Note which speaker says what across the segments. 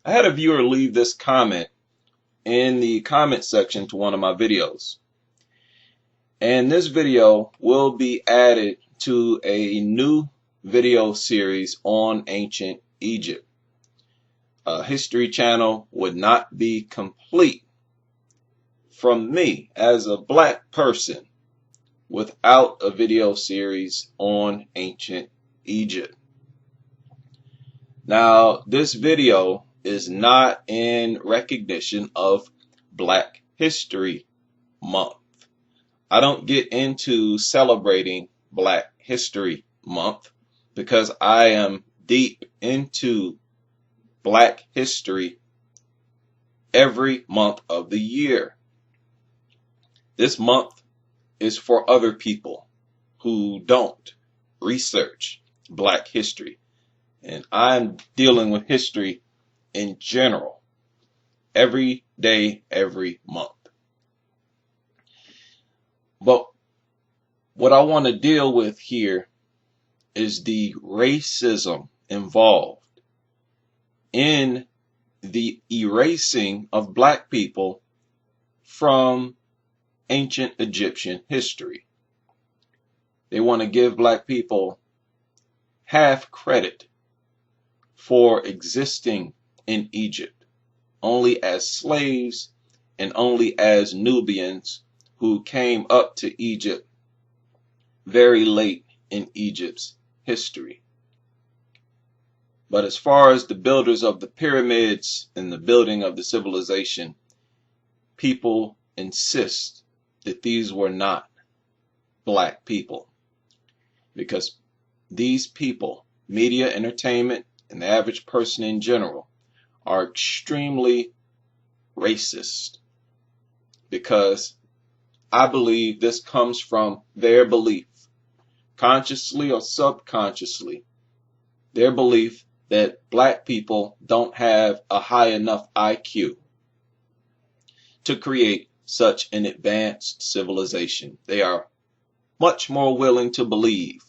Speaker 1: I had a viewer leave this comment in the comment section to one of my videos. And this video will be added to a new video series on ancient Egypt. A History Channel would not be complete from me as a black person without a video series on ancient Egypt. Now, this video is not in recognition of Black History Month. I don't get into celebrating Black History Month because I am deep into Black history every month of the year. This month is for other people who don't research Black history. And I'm dealing with history in general, every day, every month. But what I want to deal with here is the racism involved in the erasing of black people from ancient Egyptian history. They want to give black people half credit for existing in Egypt, only as slaves and only as Nubians who came up to Egypt very late in Egypt's history. But as far as the builders of the pyramids and the building of the civilization, people insist that these were not black people, because these people, media, entertainment, and the average person in general, are extremely racist, because I believe this comes from their belief, consciously or subconsciously, their belief that black people don't have a high enough IQ to create such an advanced civilization. They are much more willing to believe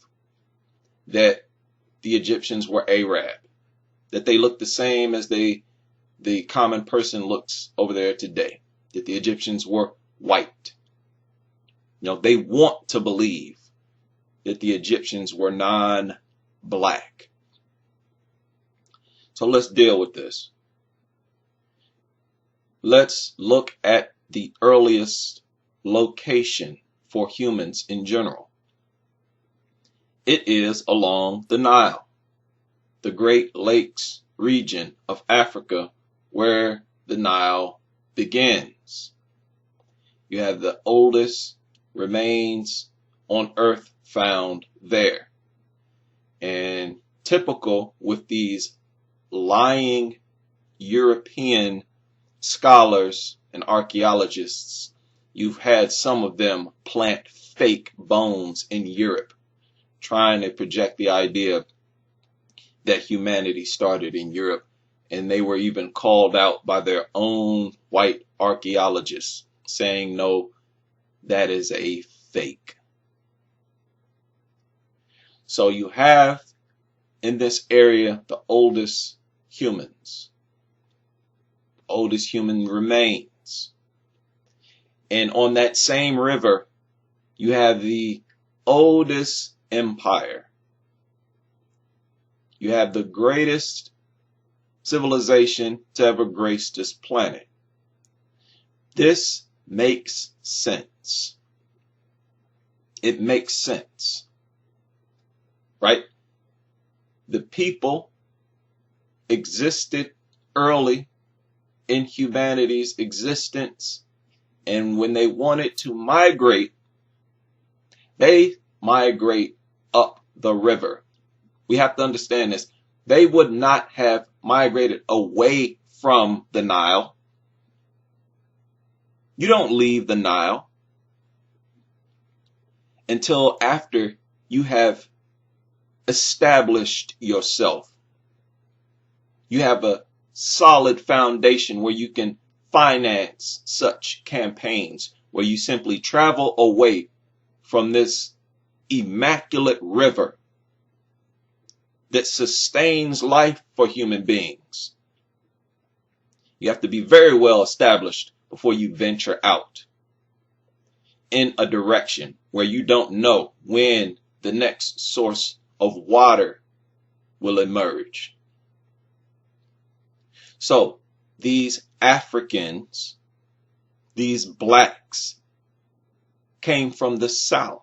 Speaker 1: that the Egyptians were Arab, that they look the same as the common person looks over there today, that the Egyptians were white. They want to believe that the Egyptians were non-black. So let's deal with this. Let's look at the earliest location for humans in general. It is along the Nile, the Great Lakes region of Africa, where the Nile begins. You have the oldest remains on earth found there. And typical with these lying European scholars and archaeologists, you've had some of them plant fake bones in Europe, trying to project the idea that humanity started in Europe. And they were even called out by their own white archaeologists, saying, no, that is a fake. So you have in this area the oldest humans, oldest human remains. And on that same river, you have the oldest empire. You have the greatest civilization to ever grace this planet. This makes sense. It makes sense, right? The people existed early in humanity's existence, and when they wanted to migrate, they migrate up the river. We have to understand this. They would not have migrated away from the Nile. You don't leave the Nile until after you have established yourself. You have a solid foundation where you can finance such campaigns, where you simply travel away from this immaculate river that sustains life for human beings. You have to be very well established before you venture out in a direction where you don't know when the next source of water will emerge. So these Africans, these blacks, came from the South.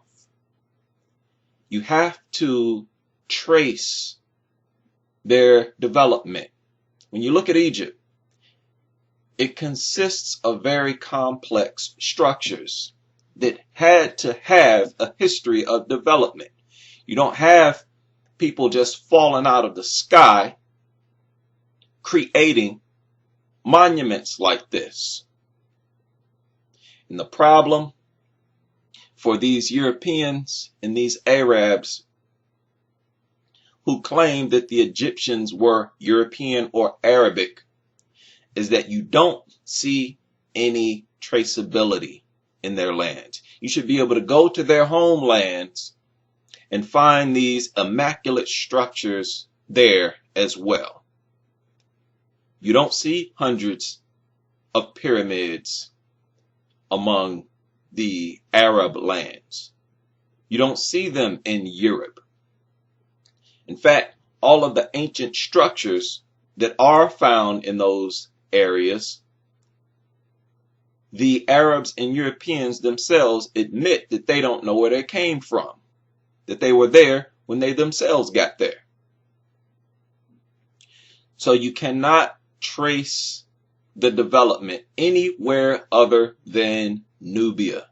Speaker 1: You have to trace their development. When you look at Egypt, it consists of very complex structures that had to have a history of development. You don't have people just falling out of the sky creating monuments like this. And the problem for these Europeans and these Arabs who claim that the Egyptians were European or Arabic is that you don't see any traceability in their lands. You should be able to go to their homelands and find these immaculate structures there as well. You don't see hundreds of pyramids among the Arab lands. You don't see them in Europe. In fact, all of the ancient structures that are found in those areas, the Arabs and Europeans themselves admit that they don't know where they came from, that they were there when they themselves got there. So you cannot trace the development anywhere other than Nubia,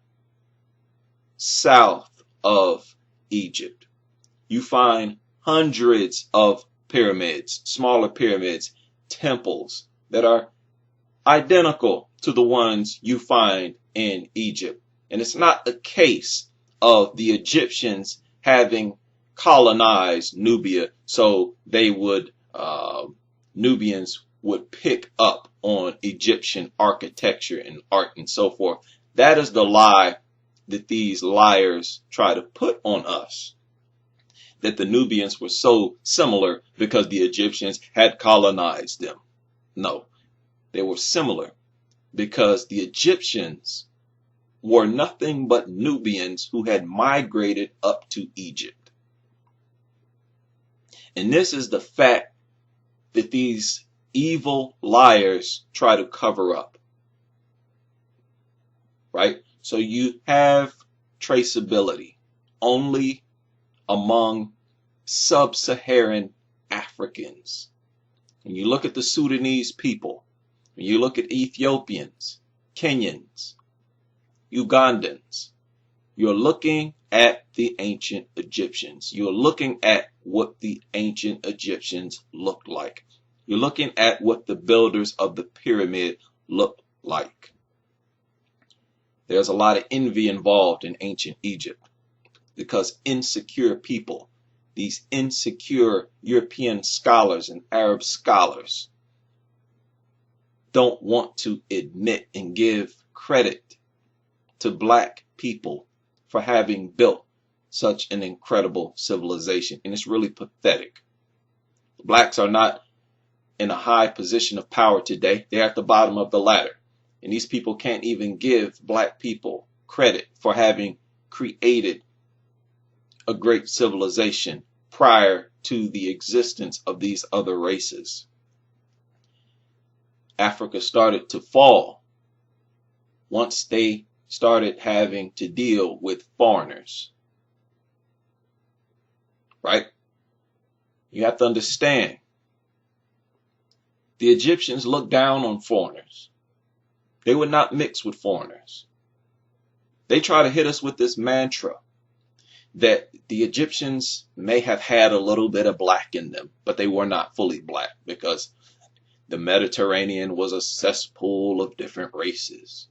Speaker 1: south of Egypt. You find hundreds of pyramids, smaller pyramids, temples that are identical to the ones you find in Egypt. And it's not a case of the Egyptians having colonized Nubia so they would, Nubians would pick up on Egyptian architecture and art and so forth. That is the lie that these liars try to put on us, that the Nubians were so similar because the Egyptians had colonized them. No, they were similar because the Egyptians were nothing but Nubians who had migrated up to Egypt. And this is the fact that these evil liars try to cover up. Right? So you have traceability only among sub-Saharan Africans. When you look at the Sudanese people, when you look at Ethiopians, Kenyans, Ugandans, you're looking at the ancient Egyptians. You're looking at what the ancient Egyptians looked like. You're looking at what the builders of the pyramid looked like. There's a lot of envy involved in ancient Egypt because insecure people, these insecure European scholars and Arab scholars, don't want to admit and give credit to black people for having built such an incredible civilization. And it's really pathetic. Blacks are not in a high position of power today. They're at the bottom of the ladder. And these people can't even give black people credit for having created a great civilization prior to the existence of these other races. Africa started to fall once they started having to deal with foreigners. Right? You have to understand, the Egyptians looked down on foreigners. They would not mix with foreigners. They try to hit us with this mantra that the Egyptians may have had a little bit of black in them, but they were not fully black because the Mediterranean was a cesspool of different races.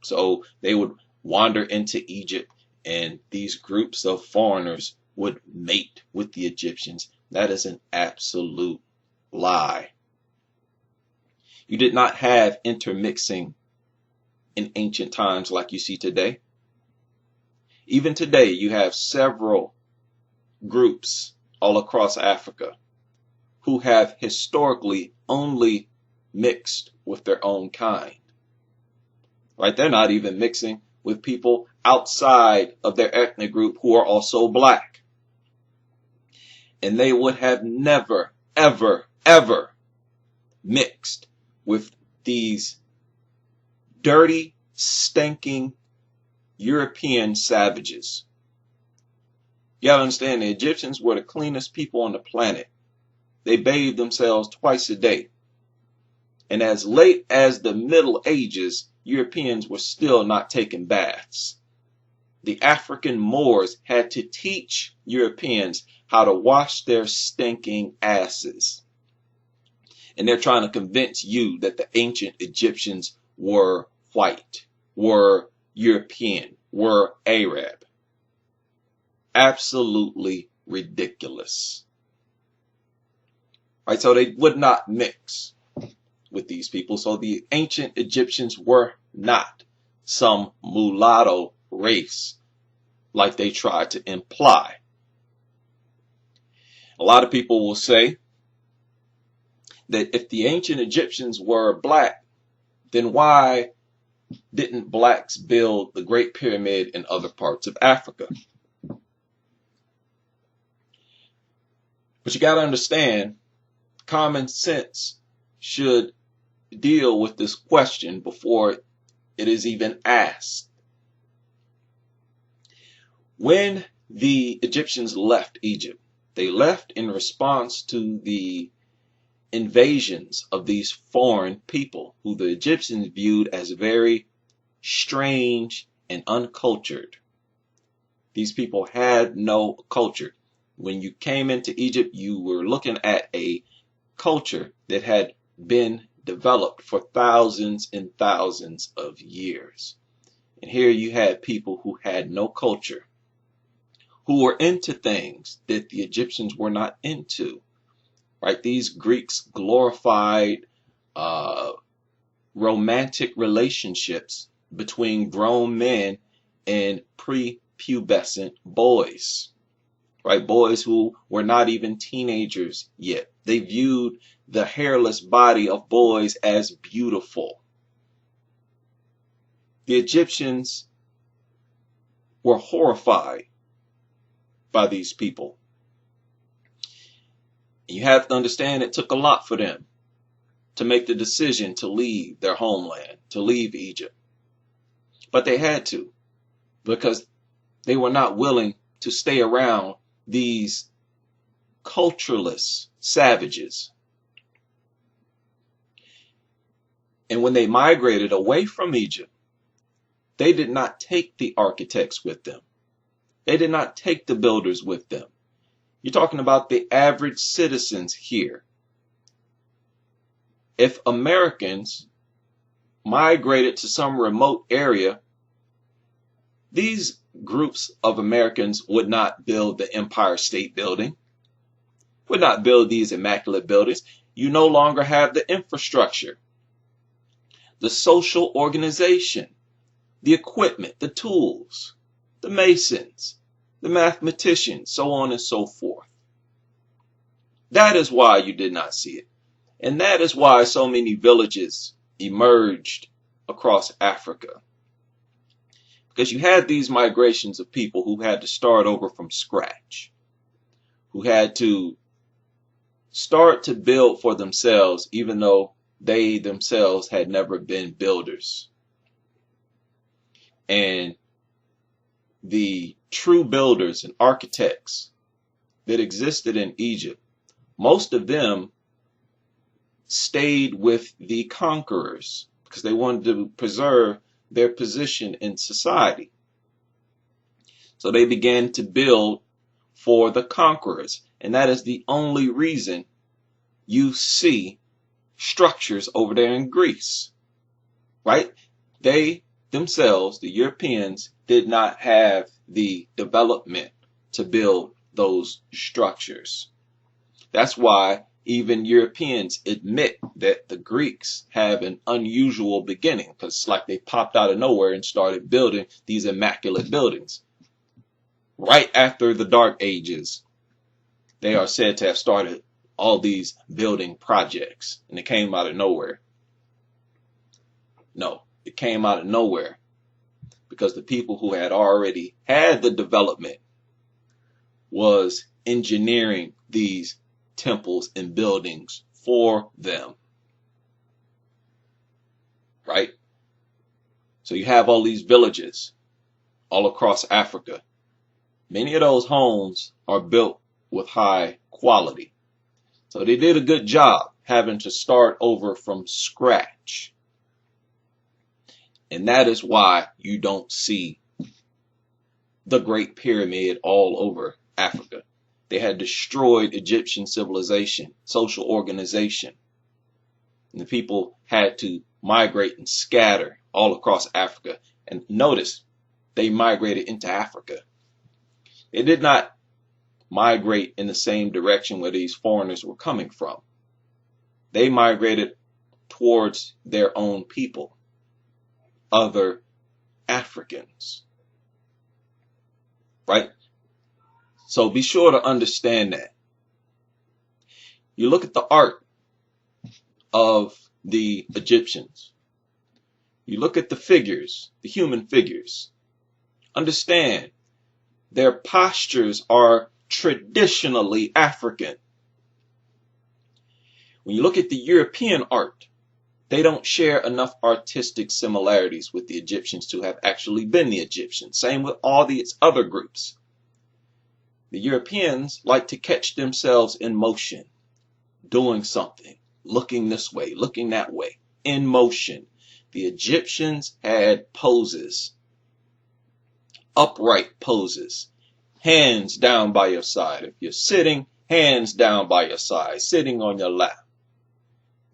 Speaker 1: So they would wander into Egypt and these groups of foreigners would mate with the Egyptians. That is an absolute lie. You did not have intermixing in ancient times like you see today. Even today, you have several groups all across Africa who have historically only mixed with their own kind, right? They're not even mixing with people outside of their ethnic group who are also black. And they would have never, ever, ever mixed with these dirty, stinking European savages. You gotta understand, the Egyptians were the cleanest people on the planet. They bathed themselves twice a day. And as late as the Middle Ages, Europeans were still not taking baths. The African Moors had to teach Europeans how to wash their stinking asses. And they're trying to convince you that the ancient Egyptians were white, were European, were Arab. Absolutely ridiculous. Right, so they would not mix with these people. So the ancient Egyptians were not some mulatto race like they tried to imply. A lot of people will say that if the ancient Egyptians were black, then why didn't blacks build the Great Pyramid in other parts of Africa? But you got to understand, common sense should deal with this question before it is even asked. When the Egyptians left Egypt, they left in response to the invasions of these foreign people who the Egyptians viewed as very strange and uncultured. These people had no culture. When you came into Egypt, you were looking at a culture that had been developed for thousands and thousands of years. And here you had people who had no culture, who were into things that the Egyptians were not into. Right? These Greeks glorified romantic relationships between grown men and prepubescent boys. Right? Boys who were not even teenagers yet. They viewed the hairless body of boys as beautiful. The Egyptians were horrified by these people. You have to understand it took a lot for them to make the decision to leave their homeland, to leave Egypt. But they had to, because they were not willing to stay around these cultureless savages. And when they migrated away from Egypt, they did not take the architects with them. They did not take the builders with them. You're talking about the average citizens here. If Americans migrated to some remote area, these groups of Americans would not build the Empire State Building, would not build these immaculate buildings. You no longer have the infrastructure, the social organization, the equipment, the tools, the masons, the mathematicians, so on and so forth. That is why you did not see it. And that is why so many villages emerged across Africa. Because you had these migrations of people who had to start over from scratch, who had to start to build for themselves, even though they themselves had never been builders. And the true builders and architects that existed in Egypt, most of them stayed with the conquerors because they wanted to preserve their position in society. So they began to build for the conquerors. And that is the only reason you see structures over there in Greece, right? They themselves, the Europeans, did not have the development to build those structures. That's why even Europeans admit that the Greeks have an unusual beginning, because it's like they popped out of nowhere and started building these immaculate buildings. Right after the Dark Ages, they are said to have started all these building projects, and it came out of nowhere. No, it came out of nowhere because the people who had already had the development was engineering these temples and buildings for them. Right? So you have all these villages all across Africa. Many of those homes are built with high quality. So they did a good job having to start over from scratch. And that is why you don't see the Great Pyramid all over Africa. They had destroyed Egyptian civilization, social organization. And the people had to migrate and scatter all across Africa. And notice, they migrated into Africa. They did not migrate in the same direction where these foreigners were coming from. They migrated towards their own people, other Africans. Right? So be sure to understand that. You look at the art of the Egyptians. You look at the figures, the human figures. Understand, their postures are traditionally African. When you look at the European art, they don't share enough artistic similarities with the Egyptians to have actually been the Egyptians. Same with all these other groups. The Europeans like to catch themselves in motion, doing something, looking this way, looking that way, in motion. The Egyptians had poses, upright poses, hands down by your side. If you're sitting, hands down by your side, sitting on your lap.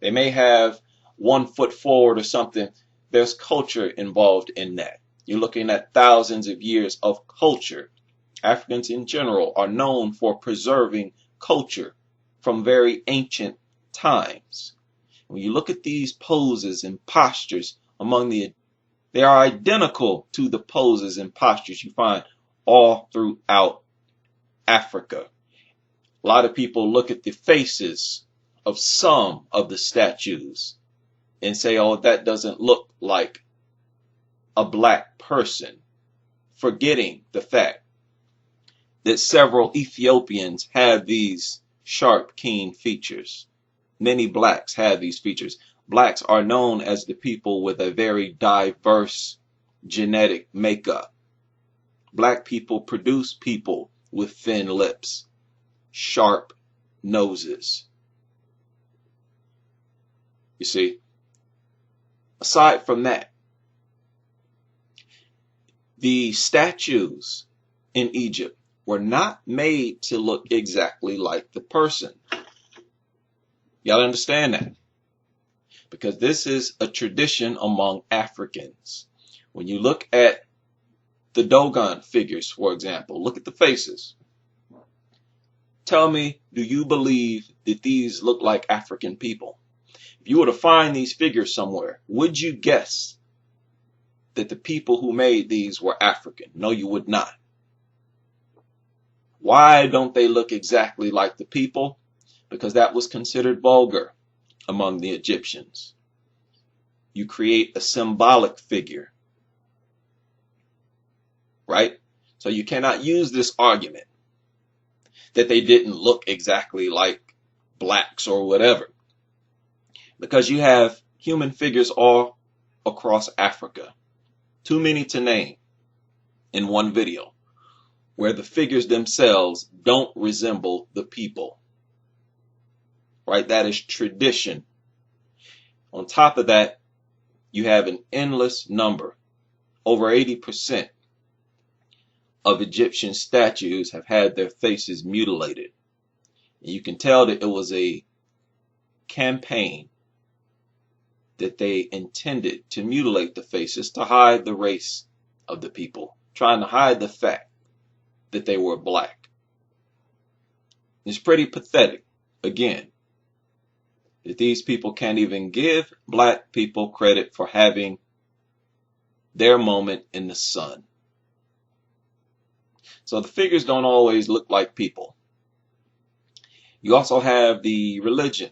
Speaker 1: They may have 1 foot forward or something. There's culture involved in that. You're looking at thousands of years of culture. Africans in general are known for preserving culture from very ancient times. When you look at these poses and postures they are identical to the poses and postures you find all throughout Africa. A lot of people look at the faces of some of the statues and say, oh, that doesn't look like a black person, forgetting the fact that several Ethiopians have these sharp, keen features. Many blacks have these features. Blacks are known as the people with a very diverse genetic makeup. Black people produce people with thin lips, sharp noses. You see, aside from that, the statues in Egypt were not made to look exactly like the person. You gotta understand that. Because this is a tradition among Africans. When you look at the Dogon figures, for example, look at the faces. Tell me, do you believe that these look like African people? If you were to find these figures somewhere, would you guess that the people who made these were African? No, you would not. Why don't they look exactly like the people? Because that was considered vulgar among the Egyptians. You create a symbolic figure, right? So you cannot use this argument that they didn't look exactly like blacks or whatever, because you have human figures all across Africa, too many to name in one video, where the figures themselves don't resemble the people. Right? That is tradition. On top of that, you have an endless number. Over 80% of Egyptian statues have had their faces mutilated. And you can tell that it was a campaign that they intended to mutilate the faces to hide the race of the people, trying to hide the fact that they were black. It's pretty pathetic, again, that these people can't even give black people credit for having their moment in the sun. So the figures don't always look like people. You also have the religion,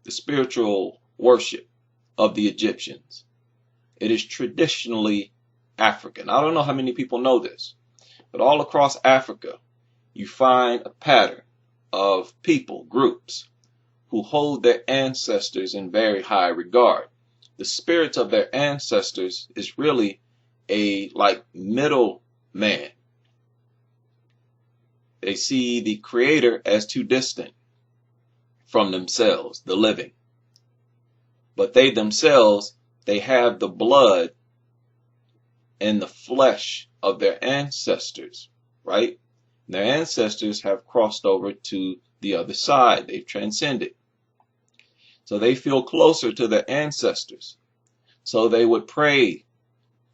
Speaker 1: the spiritual worship of the Egyptians. It is traditionally African. I don't know how many people know this, but all across Africa, you find a pattern of people, groups, who hold their ancestors in very high regard. The spirits of their ancestors is really a middle man. They see the creator as too distant from themselves, the living. But they themselves, they have the blood and the flesh of their ancestors, right? Their ancestors have crossed over to the other side. They've transcended. So they feel closer to their ancestors. So they would pray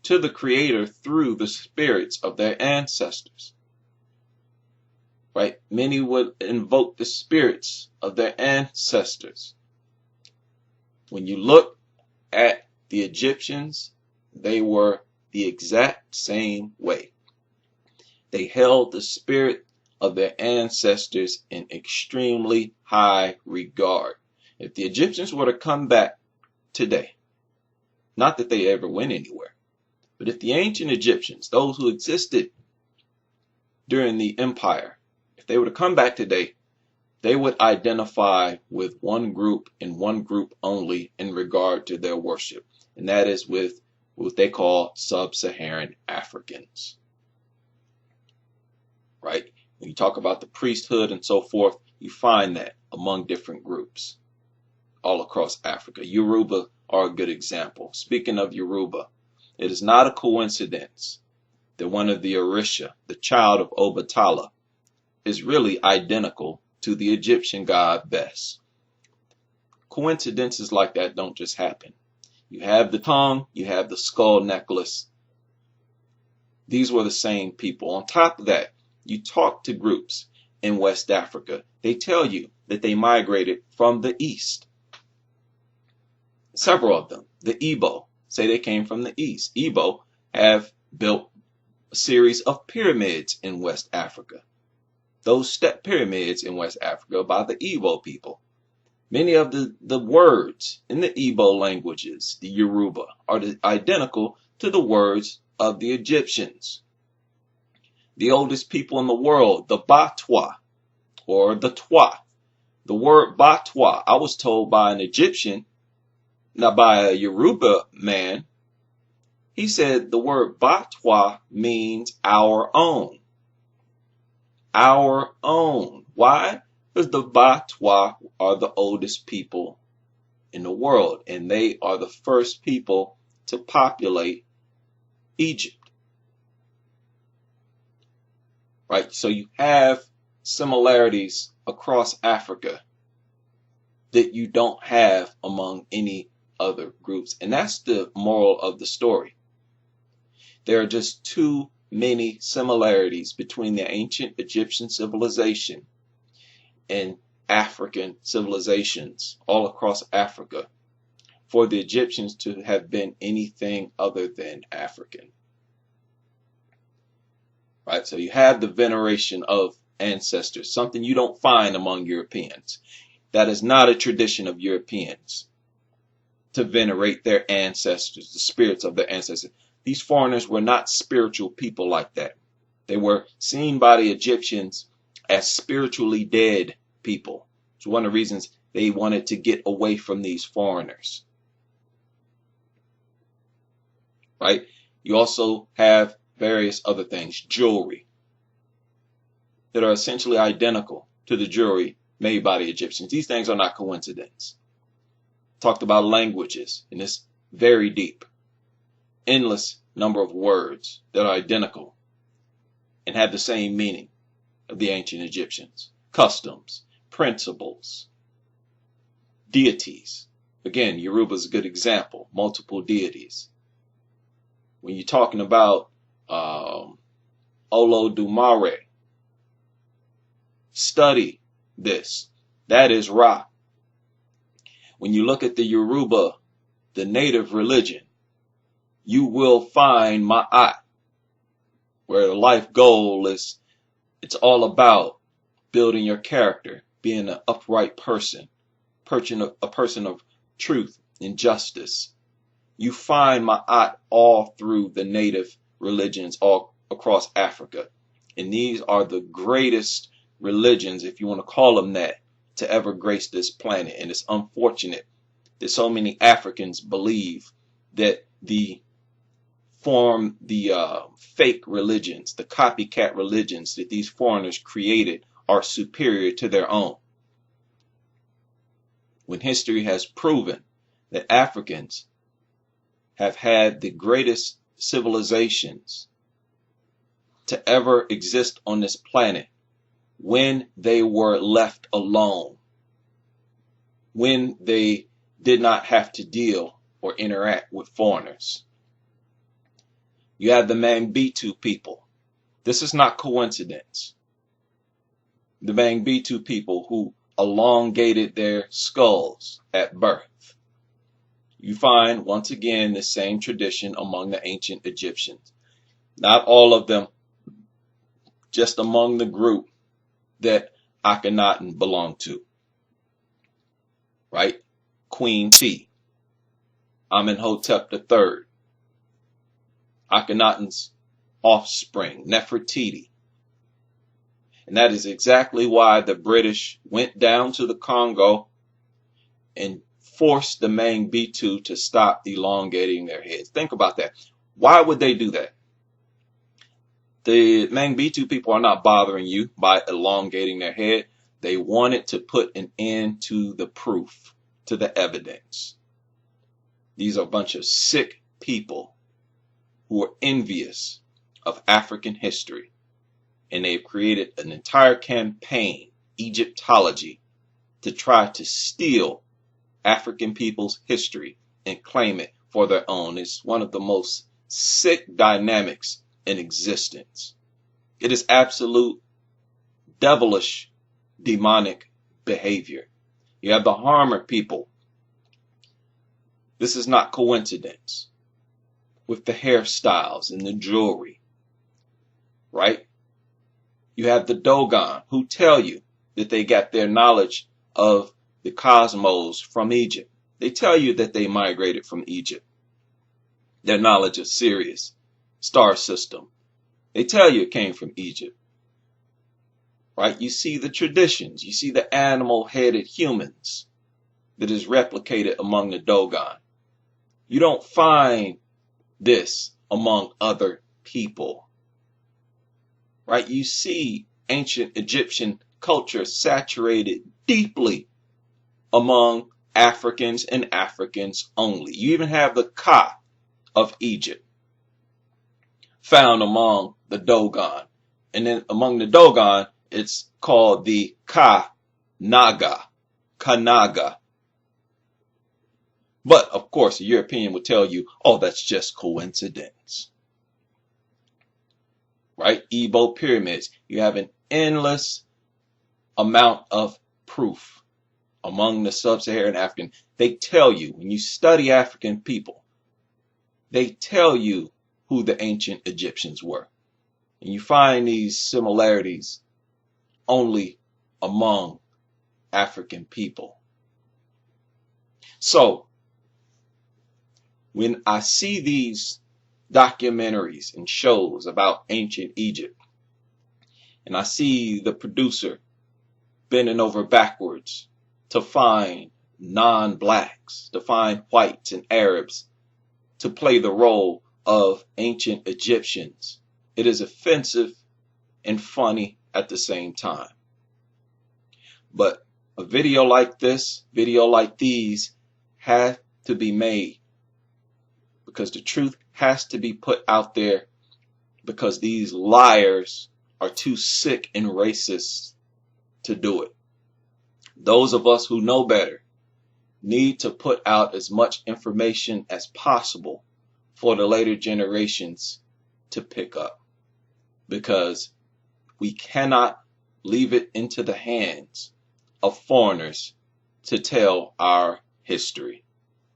Speaker 1: to the Creator through the spirits of their ancestors. Right? Many would invoke the spirits of their ancestors. When you look at the Egyptians, they were the exact same way. They held the spirit of their ancestors in extremely high regard. If the Egyptians were to come back today, not that they ever went anywhere, but if the ancient Egyptians, those who existed during the empire, if they were to come back today, they would identify with one group and one group only in regard to their worship, and that is with what they call sub-Saharan Africans. Right? When you talk about the priesthood and so forth, you find that among different groups all across Africa. Yoruba are a good example. Speaking of Yoruba, it is not a coincidence that one of the Orisha, the child of Obatala, is really identical to the Egyptian god Bes. Coincidences like that don't just happen. You have the tongue, you have the skull necklace. These were the same people. On top of that, you talk to groups in West Africa. They tell you that they migrated from the east. Several of them, the Igbo, say they came from the east. Igbo have built a series of pyramids in West Africa. Those step pyramids in West Africa by the Igbo people. Many of the words in the Igbo languages, the Yoruba, are identical to the words of the Egyptians. The oldest people in the world, the Batwa, or the Twa. The word Batwa, I was told by an Egyptian, not by a Yoruba man, he said the word Batwa means our own. Our own. Why? Because the Batwa are the oldest people in the world, and they are the first people to populate Egypt. Right? So you have similarities across Africa that you don't have among any other groups. And that's the moral of the story. There are just too many similarities between the ancient Egyptian civilization and African civilizations all across Africa for the Egyptians to have been anything other than African. Right? So you have the veneration of ancestors, something you don't find among Europeans. That is not a tradition of Europeans to venerate their ancestors, the spirits of their ancestors. These foreigners were not spiritual people like that. They were seen by the Egyptians as spiritually dead people. It's one of the reasons they wanted to get away from these foreigners. Right? You also have various other things, jewelry, that are essentially identical to the jewelry made by the Egyptians. These things are not coincidence. Talked about languages, and it's very deep. Endless number of words that are identical and have the same meaning of the ancient Egyptians. Customs, principles, deities. Again, Yoruba is a good example. Multiple deities. When you're talking about Olodumare, study this. That is Ra. When you look at the Yoruba, the native religion, you will find Ma'at, where the life goal is, it's all about building your character, being an upright person, a person of truth injustice. You find Ma'at all through the native religions all across Africa. And these are the greatest religions, if you want to call them that, to ever grace this planet. And it's unfortunate that so many Africans believe that the fake religions, the copycat religions that these foreigners created are superior to their own. When history has proven that Africans have had the greatest civilizations to ever exist on this planet when they were left alone, when they did not have to deal or interact with foreigners. You have the Mangbetu people. This is not coincidence. The Mangbetu people who elongated their skulls at birth. You find, once again, the same tradition among the ancient Egyptians. Not all of them, just among the group that Akhenaten belonged to. Right? Queen T, Amenhotep III, Akhenaten's offspring, Nefertiti. And that is exactly why the British went down to the Congo and forced the Mangbetu to stop elongating their heads. Think about that. Why would they do that? The Mangbetu people are not bothering you by elongating their head. They wanted to put an end to the proof, to the evidence. These are a bunch of sick people who are envious of African history. And they've created an entire campaign, Egyptology, to try to steal African people's history and claim it for their own. It's one of the most sick dynamics in existence. It is absolute devilish, demonic behavior. You have the Harmer people. This is not coincidence. With the hairstyles and the jewelry, right? You have the Dogon who tell you that they got their knowledge of the cosmos from Egypt. They tell you that they migrated from Egypt. Their knowledge of Sirius, star system. They tell you it came from Egypt. Right? You see the traditions. You see the animal-headed humans that is replicated among the Dogon. You don't find this among other people. Right? You see ancient Egyptian culture saturated deeply among Africans and Africans only. You even have the Ka of Egypt found among the Dogon. And then among the Dogon, it's called the Kanaga. But, of course, a European would tell you, oh, that's just coincidence. Right? Igbo pyramids. You have an endless amount of proof among the sub-Saharan African. They tell you, when you study African people, they tell you who the ancient Egyptians were. And you find these similarities only among African people. So, when I see these documentaries and shows about ancient Egypt, and I see the producer bending over backwards to find non-blacks, to find whites and Arabs to play the role of ancient Egyptians, it is offensive and funny at the same time. But a video like this, video like these, have to be made because the truth has to be put out there, because these liars are too sick and racist to do it. Those of us who know better need to put out as much information as possible for the later generations to pick up, because we cannot leave it into the hands of foreigners to tell our history.